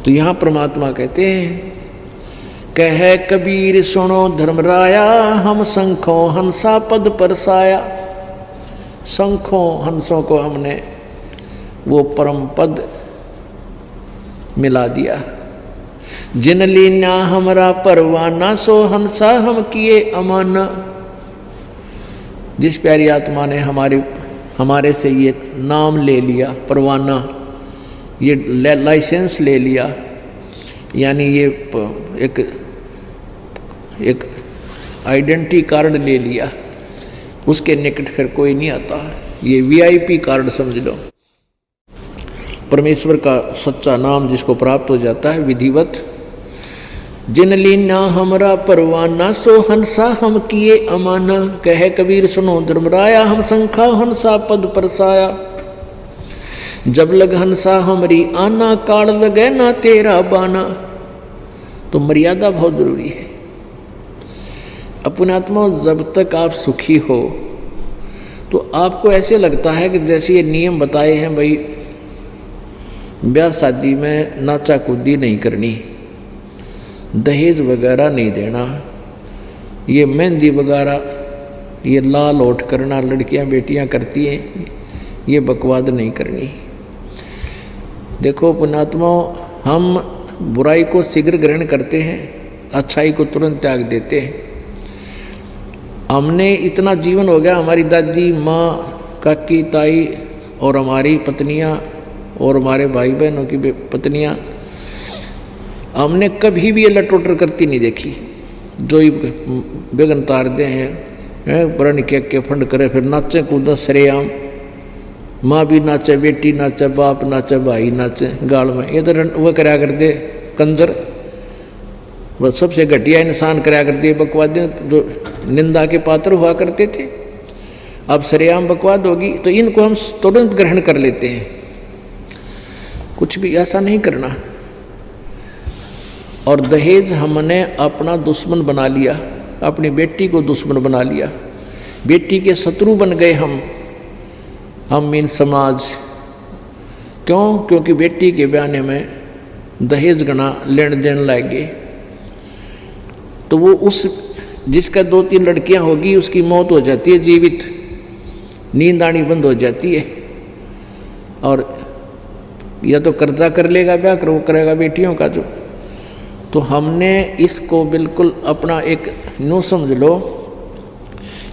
तो यहाँ परमात्मा कहते हैं, कह कबीर सुनो धर्मराया, हम शंखों हंसा पद परसाया। शंखों हंसों को हमने वो परम पद मिला दिया। जिन लीना हमरा परवाना, सो हंसा हम किए अमाना। जिस प्यारी आत्मा ने हमारे से ये नाम ले लिया, परवाना, ये लाइसेंस ले लिया, यानी ये एक आइडेंटिटी कार्ड ले लिया, उसके निकट फिर कोई नहीं आता। ये VIP कार्ड समझ लो। परमेश्वर का सच्चा नाम जिसको प्राप्त हो जाता है विधिवत। जिन लीना हमरा परवाना, सो हंसा हम किए अमाना। कहे कबीर सुनो धर्मराया, हम शंखा हंसा पद परसाया। जब लग हंसा हमरी आना, काल लगे ना तेरा बाना। तो मर्यादा बहुत जरूरी है। अपने आत्मा जब तक आप सुखी हो तो आपको ऐसे लगता है कि जैसे ये नियम बताए हैं, भाई ब्याह शादी में नाचा कूदी नहीं करनी, दहेज वगैरह नहीं देना, ये मेहंदी वगैरह, ये लाल ओठ करना लड़कियां बेटियां करती हैं, ये बकवाद नहीं करनी। देखो पुण्यात्मा, हम बुराई को शीघ्र ग्रहण करते हैं, अच्छाई को तुरंत त्याग देते हैं। हमने इतना जीवन हो गया, हमारी दादी माँ, काकी, ताई और हमारी पत्नियाँ और हमारे भाई बहनों की पत्नियाँ, हमने कभी भी ये लटोटर करती नहीं देखी। जो ही बेगन तार दे हैं, प्रण के फंड करे, फिर नाचे कूदा सरेआम, माँ भी नाचे, बेटी नाचे, बाप नाचे, भाई नाचे गाल में। ये तो वह कराया करते कंजर, वह सबसे घटिया इंसान कराया करते बकवाद, जो निंदा के पात्र हुआ करते थे। अब सरेआम बकवाद होगी तो इनको हम तुरंत ग्रहण कर लेते हैं। कुछ भी ऐसा नहीं करना। और दहेज हमने अपना दुश्मन बना लिया, अपनी बेटी को दुश्मन बना लिया, बेटी के शत्रु बन गए हम मीन समाज। क्यों? क्योंकि बेटी के ब्याने में दहेज गणा लेन देन लाएंगे। तो वो उस जिसका 2-3 लड़कियां होगी उसकी मौत हो जाती है, जीवित, नींद आनी बंद हो जाती है। और या तो कर्जा कर लेगा ब्याह करेगा बेटियों का जो। तो हमने इसको बिल्कुल अपना एक नो समझ लो,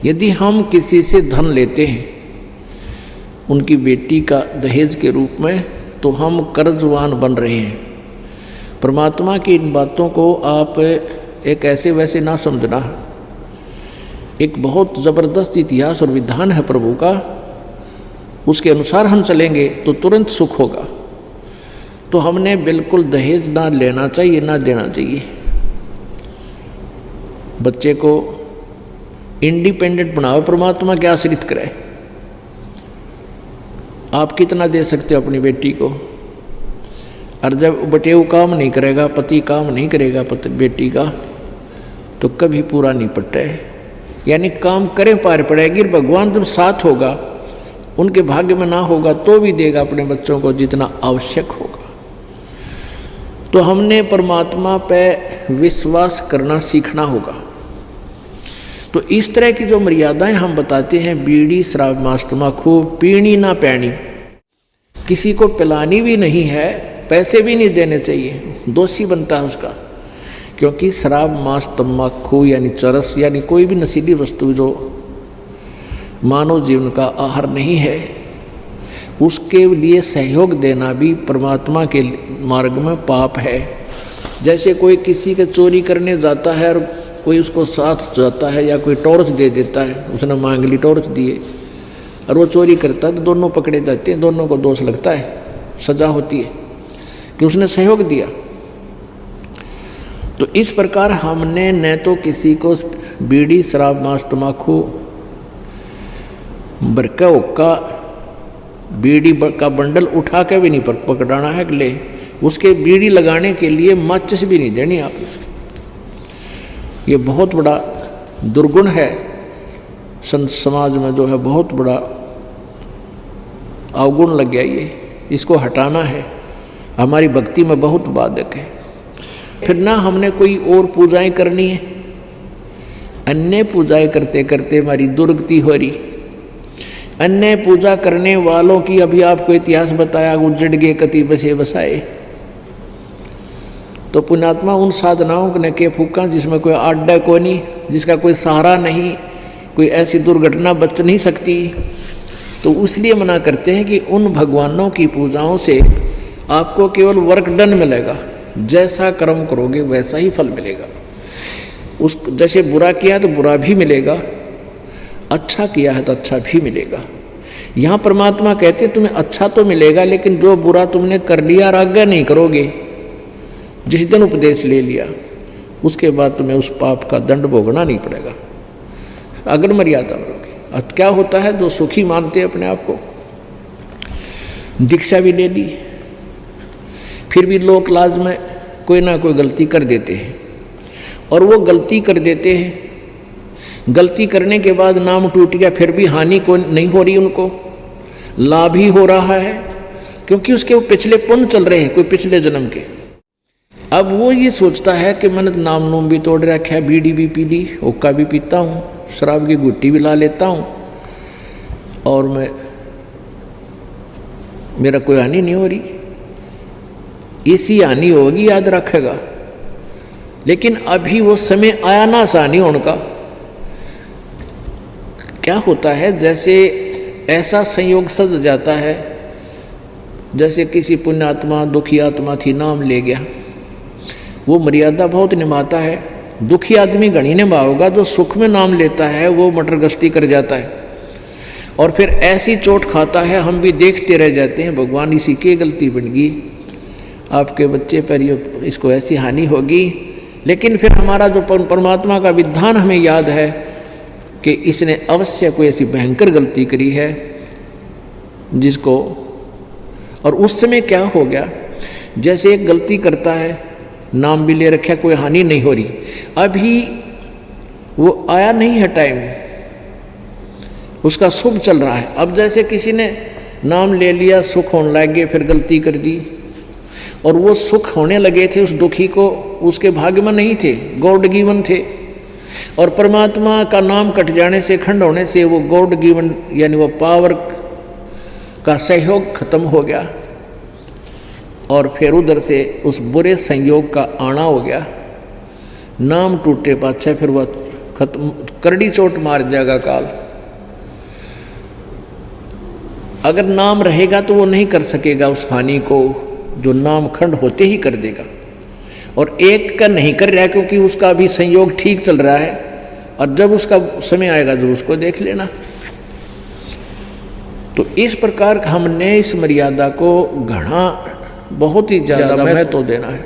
यदि हम किसी से धन लेते हैं उनकी बेटी का दहेज के रूप में, तो हम कर्जवान बन रहे हैं। परमात्मा की इन बातों को आप एक ऐसे वैसे ना समझना। एक बहुत ज़बरदस्त इतिहास और विधान है प्रभु का, उसके अनुसार हम चलेंगे तो तुरंत सुख होगा। तो हमने बिल्कुल दहेज ना लेना चाहिए, ना देना चाहिए। बच्चे को इंडिपेंडेंट बनाओ, परमात्मा के आश्रित करे। आप कितना दे सकते हो अपनी बेटी को? और जब बटेऊ काम नहीं करेगा, पति काम नहीं करेगा बेटी का, तो कभी पूरा नहीं पड़ता है। यानी काम करें पार पड़ेगी। भगवान जब साथ होगा, उनके भाग्य में ना होगा तो भी देगा अपने बच्चों को जितना आवश्यक होगा। तो हमने परमात्मा पे विश्वास करना सीखना होगा। तो इस तरह की जो मर्यादाएं हम बताते हैं, बीड़ी शराब मांस तम्बाकू पीनी ना पैनी, किसी को पिलानी भी नहीं है, पैसे भी नहीं देने चाहिए, दोषी बनता है उसका। क्योंकि शराब मांस तम्बाकू यानी चरस यानी कोई भी नशीली वस्तु जो मानव जीवन का आहार नहीं है, उसके लिए सहयोग देना भी परमात्मा के मार्ग में पाप है। जैसे कोई किसी के चोरी करने जाता है और कोई उसको साथ जाता है, या कोई टॉर्च दे देता है, उसने मांग ली टॉर्च दिए और वो चोरी करता है, तो दोनों पकड़े जाते हैं, दोनों को दोष लगता है, सजा होती है कि उसने सहयोग दिया। तो इस प्रकार हमने न तो किसी को बीड़ी शराब मांस तम्बाकू बरका हुक्का बीड़ी का बंडल उठा के भी नहीं पकड़ाना है, ले उसके बीड़ी लगाने के लिए माचिस भी नहीं देनी आपने। ये बहुत बड़ा दुर्गुण है समाज में, जो है बहुत बड़ा अवगुण लग गया। ये इसको हटाना है। हमारी भक्ति में बहुत बाधक है। फिर ना हमने कोई और पूजाएं करनी है, अन्य पूजाएं करते करते हमारी दुर्गति हो रही। अन्य पूजा करने वालों की अभी आपको इतिहास बताया, उजड़ गए कति बसे बसाए। तो पुण्यात्मा उन साधनाओं ने के फूका जिसमें कोई आड्डा को नहीं, जिसका कोई सहारा नहीं, कोई ऐसी दुर्घटना बच नहीं सकती। तो इसलिए मना करते हैं कि उन भगवानों की पूजाओं से आपको केवल वर्क डन मिलेगा, जैसा कर्म करोगे वैसा ही फल मिलेगा। उस जैसे बुरा किया तो बुरा भी मिलेगा, अच्छा किया है तो अच्छा भी मिलेगा। यहाँ परमात्मा कहते तुम्हें अच्छा तो मिलेगा, लेकिन जो बुरा तुमने कर लिया और आज्ञा नहीं करोगे, जिस दिन उपदेश ले लिया उसके बाद तुम्हें उस पाप का दंड भोगना नहीं पड़ेगा, अगर मर्यादा करोगे। अब क्या होता है, जो सुखी मानते हैं अपने आप को, दीक्षा भी ले ली, फिर भी लोक लाज में कोई ना कोई गलती कर देते हैं। और वो गलती कर देते हैं, गलती करने के बाद नाम टूट गया, फिर भी हानि को नहीं हो रही, उनको लाभ ही हो रहा है, क्योंकि उसके वो पिछले पुण्य चल रहे हैं, कोई पिछले जन्म के। अब वो ये सोचता है कि मैंने तो नाम नूम भी तोड़ रखा है, बीड़ी भी पी ली, हुक्का भी पीता हूँ, शराब की गुट्टी भी ला लेता हूँ, और मेरा कोई हानि नहीं हो रही। इसी हानि होगी, याद रखेगा। लेकिन अभी वो समय आया ना आसानी होने का। क्या होता है, जैसे ऐसा संयोग सज जाता है, जैसे किसी पुण्यात्मा दुखी आत्मा थी, नाम ले गया, वो मर्यादा बहुत निभाता है। दुखी आदमी गणी निभाओगा, जो सुख में नाम लेता है वो मटरगश्ती कर जाता है और फिर ऐसी चोट खाता है, हम भी देखते रह जाते हैं। भगवान इसी की गलती बन गई, आपके बच्चे पर इसको ऐसी हानि होगी। लेकिन फिर हमारा जो परमात्मा का विधान हमें याद है कि इसने अवश्य कोई ऐसी भयंकर गलती करी है जिसको, और उस समय क्या हो गया, जैसे एक गलती करता है, नाम भी ले रखा, कोई हानि नहीं हो रही, अभी वो आया नहीं है टाइम, उसका शुभ चल रहा है। अब जैसे किसी ने नाम ले लिया, सुख होने लग गए, फिर गलती कर दी, और वो सुख होने लगे थे उस दुखी को, उसके भाग्य में नहीं थे, गॉड गिवन थे। और परमात्मा का नाम कट जाने से, खंड होने से, वो गॉड गिवन यानी वो पावर का सहयोग खत्म हो गया, और फिर उधर से उस बुरे संयोग का आना हो गया। नाम टूटे पाछे फिर वह खत्म, करड़ी चोट मार जाएगा काल। अगर नाम रहेगा तो वो नहीं कर सकेगा उस हानि को, जो नाम खंड होते ही कर देगा। और एक का नहीं कर रहा है क्योंकि उसका अभी संयोग ठीक चल रहा है, और जब उसका समय आएगा जब उसको देख लेना। तो इस प्रकार हमने इस मर्यादा को घना बहुत ही ज़्यादा महत्व देना है।